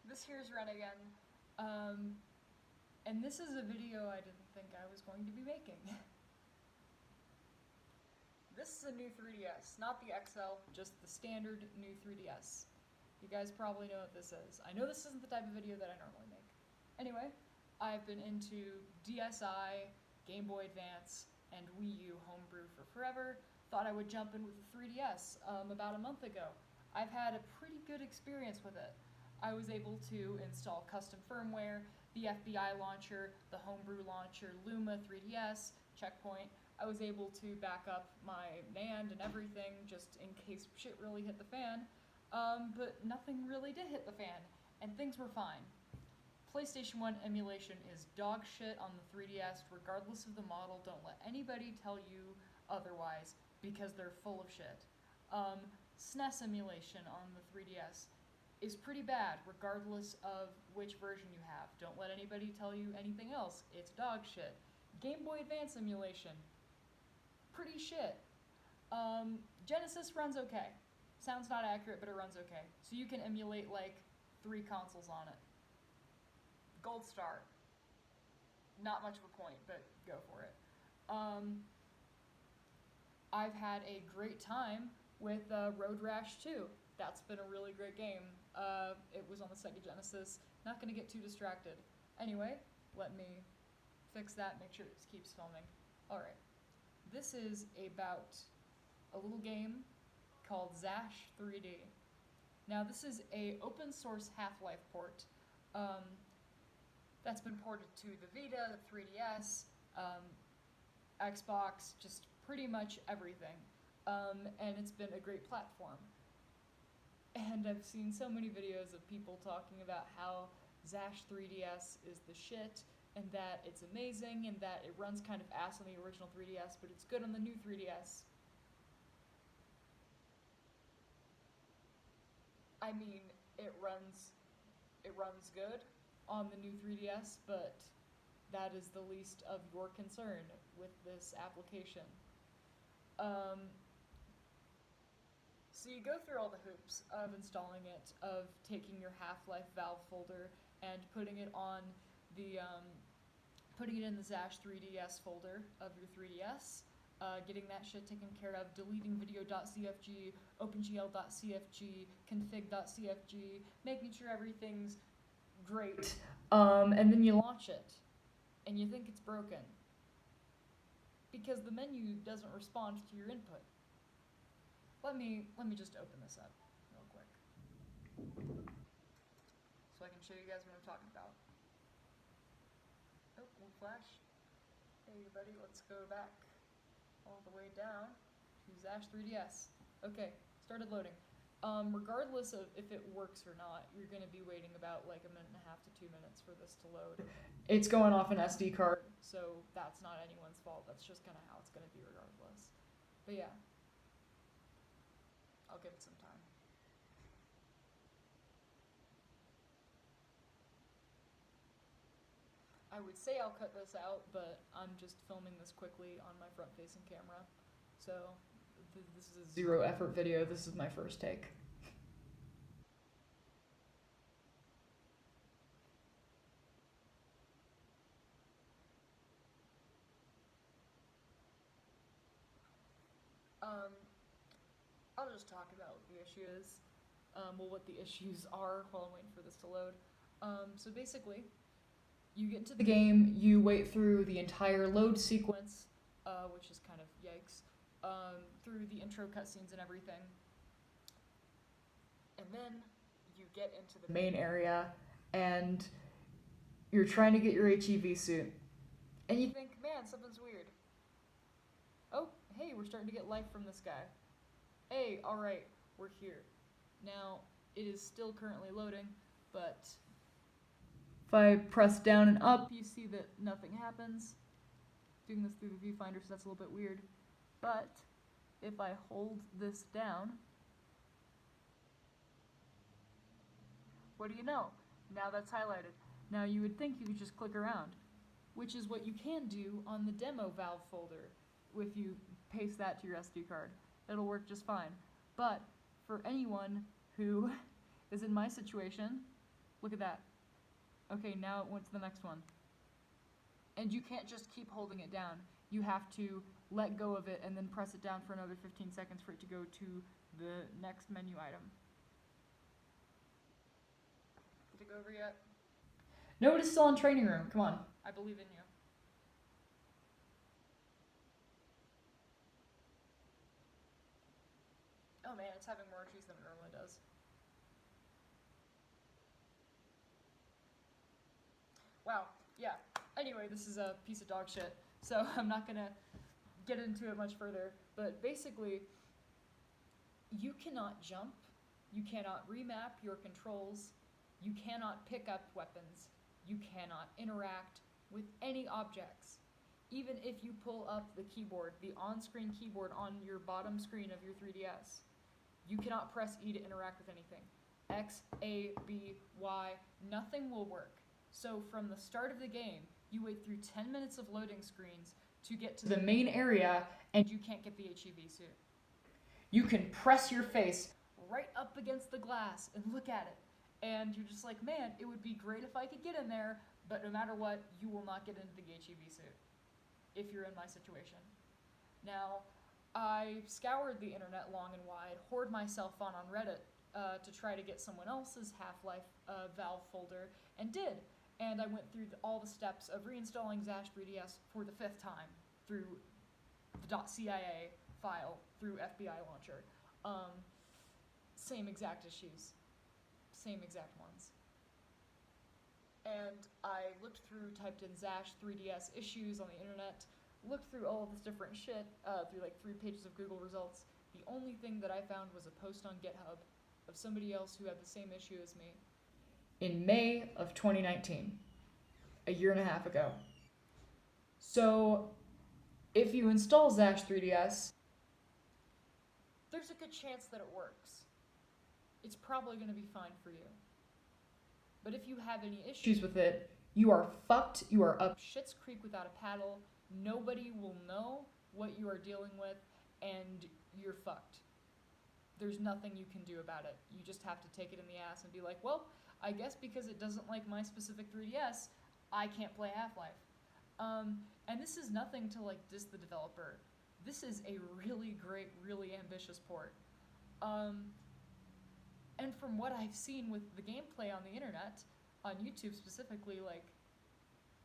This here's Ren again. And this is a video I didn't think I was going to be making. This is a new 3DS, not the XL, just the standard new 3DS. You guys probably know what this is. I know this isn't the type of video that I normally make. Anyway, I've been into DSi, Game Boy Advance, and Wii U homebrew for forever. Thought I would jump in with the 3DS about a month ago. I've had a pretty good experience with it. I was able to install custom firmware, the FBI launcher, the homebrew launcher, Luma 3DS, Checkpoint. I was able to back up my NAND and everything just in case shit really hit the fan, but nothing really did hit the fan, and things were fine. PlayStation 1 emulation is dog shit on the 3DS, regardless of the model. Don't let anybody tell you otherwise, because they're full of shit. SNES emulation on the 3DS is pretty bad, regardless of which version you have. Don't let anybody tell you anything else. It's dog shit. Game Boy Advance emulation, pretty shit. Genesis runs okay. Sounds not accurate, but it runs okay. So you can emulate like 3 consoles on it. Gold star. Not much of a point, but go for it. I've had a great time with Road Rash 2. That's been a really great game. It was on the Sega Genesis. Not gonna get too distracted. Anyway, let me fix that, make sure it keeps filming. Alright. This is about a little game called Xash3D. Now this is a open source Half-Life port that's been ported to the Vita, the 3DS, Xbox, just pretty much everything. And it's been a great platform. And I've seen so many videos of people talking about how Xash3DS is the shit, and that it's amazing, and that it runs kind of ass on the original 3DS, but it's good on the new 3DS. I mean, it runs good on the new 3DS, but that is the least of your concern with this application. So you go through all the hoops of installing it, of taking your Half-Life Valve folder and putting it on the putting it in the Xash3DS folder of your 3DS, getting that shit taken care of, deleting video.cfg, opengl.cfg, config.cfg, making sure everything's great, and then you launch it, and you think it's broken, because the menu doesn't respond to your input. Let me just open this up real quick, so I can show you guys what I'm talking about. Oh, we'll flash. Hey buddy, let's go back all the way down to Xash3DS. Okay, started loading. Regardless of if it works or not, you're going to be waiting about like 1.5 to 2 minutes for this to load. It's going off an SD card, so that's not anyone's fault. That's just kind of how it's going to be regardless. But yeah, I'll give it some time. I would say I'll cut this out, but I'm just filming this quickly on my front-facing camera. So this is a zero effort video. This is my first take. I'll just talk about what the issue is. Well, what the issues are while I'm waiting for this to load. So basically, you get into the game, you wait through the entire load sequence, which is kind of yikes, through the intro cutscenes and everything. And then you get into the main area, and you're trying to get your HEV suit. And you think, man, something's weird. Oh, hey, we're starting to get life from this guy. Hey, alright, we're here. Now, it is still currently loading, but if I press down and up, you see that nothing happens. Doing this through the viewfinder, so that's a little bit weird. But if I hold this down, what do you know? Now that's highlighted. Now you would think you could just click around, which is what you can do on the demo Valve folder if you paste that to your SD card. It'll work just fine. But for anyone who is in my situation Look at that. Okay, now it went to the next one. And you can't just keep holding it down. You have to let go of it and then press it down for another 15 seconds for it to go to the next menu item. Did it go over yet? Nobody's still in training room. Come on. I believe in you. Oh man, it's having more issues than it normally does. Wow, yeah. Anyway, this is a piece of dog shit, so I'm not gonna get into it much further, but basically, you cannot jump, you cannot remap your controls, you cannot pick up weapons, you cannot interact with any objects. Even if you pull up the keyboard, the on-screen keyboard on your bottom screen of your 3DS, you cannot press E to interact with anything. X, A, B, Y, nothing will work. So from the start of the game, you wait through 10 minutes of loading screens to get to the main area, and you can't get the HEV suit. You can press your face right up against the glass and look at it, and you're just like, man, it would be great if I could get in there, but no matter what, you will not get into the HEV suit if you're in my situation. Now, I scoured the internet long and wide, whored myself on Reddit to try to get someone else's Half-Life Valve folder, and did. And I went through all the steps of reinstalling Xash3DS for the 5th time through the .cia file through FBI launcher. Same exact issues. Same exact ones. And I looked through, typed in Xash3DS issues on the internet, looked through all of this different shit through like 3 pages of Google results. The only thing that I found was a post on GitHub of somebody else who had the same issue as me in May of 2019, a year and a half ago. So if you install Xash3DS, there's a good chance that it works. It's probably going to be fine for you. But if you have any issues with it, you are fucked. You are up shit's creek without a paddle. Nobody will know what you are dealing with, and you're fucked. There's nothing you can do about it. You just have to take it in the ass and be like, well, I guess because it doesn't like my specific 3DS, I can't play Half-Life. And this is nothing to like diss the developer. This is a really great, really ambitious port. And from what I've seen with the gameplay on the internet, on YouTube specifically, like,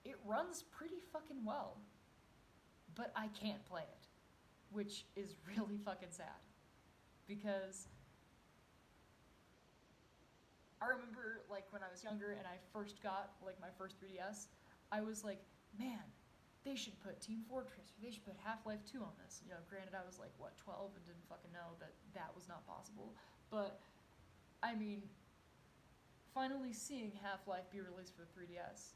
it runs pretty fucking well. But I can't play it, which is really fucking sad. Because I remember, like, when I was younger and I first got, like, my first 3DS, I was like, man, they should put Team Fortress, or they should put Half-Life 2 on this. You know, granted, I was, like, what, 12 and didn't fucking know that that was not possible. But, I mean, finally seeing Half-Life be released for the 3DS,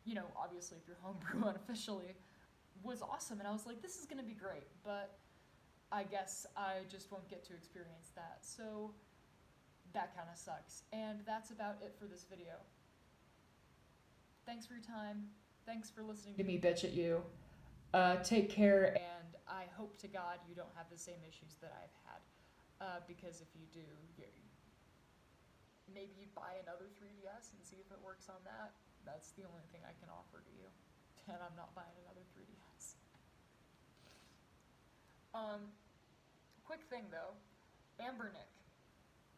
you know, obviously if you're homebrew unofficially, was awesome. And I was like, this is gonna be great, but I guess I just won't get to experience that. So that kind of sucks. And that's about it for this video. Thanks for your time. Thanks for listening to me bitch at you. Take care, and I hope to God you don't have the same issues that I've had. Because if you do, maybe you buy another 3DS and see if it works on that. That's the only thing I can offer to you. And I'm not buying another 3DS. Quick thing though, Ambernick,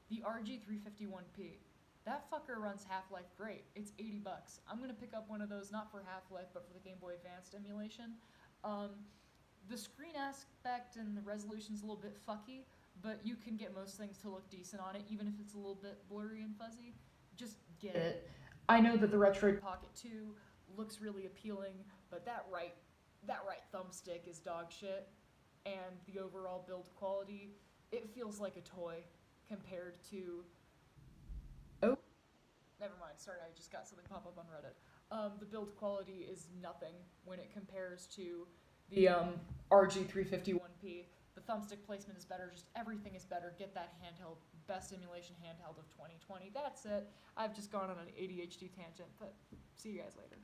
the RG351P, that fucker runs Half-Life great. It's $80. I'm gonna pick up one of those, not for Half-Life, but for the Game Boy Advanced emulation. The screen aspect and the resolution's a little bit fucky, but you can get most things to look decent on it, even if it's a little bit blurry and fuzzy. Just get it. I know that the Retroid Pocket 2 looks really appealing, but that right thumbstick is dog shit, and the overall build quality, it feels like a toy compared to... Oh, never mind, sorry, I just got something pop up on Reddit. The build quality is nothing when it compares to the RG351P. The thumbstick placement is better, just everything is better. Get that handheld, best emulation handheld of 2020. That's it. I've just gone on an ADHD tangent, but see you guys later.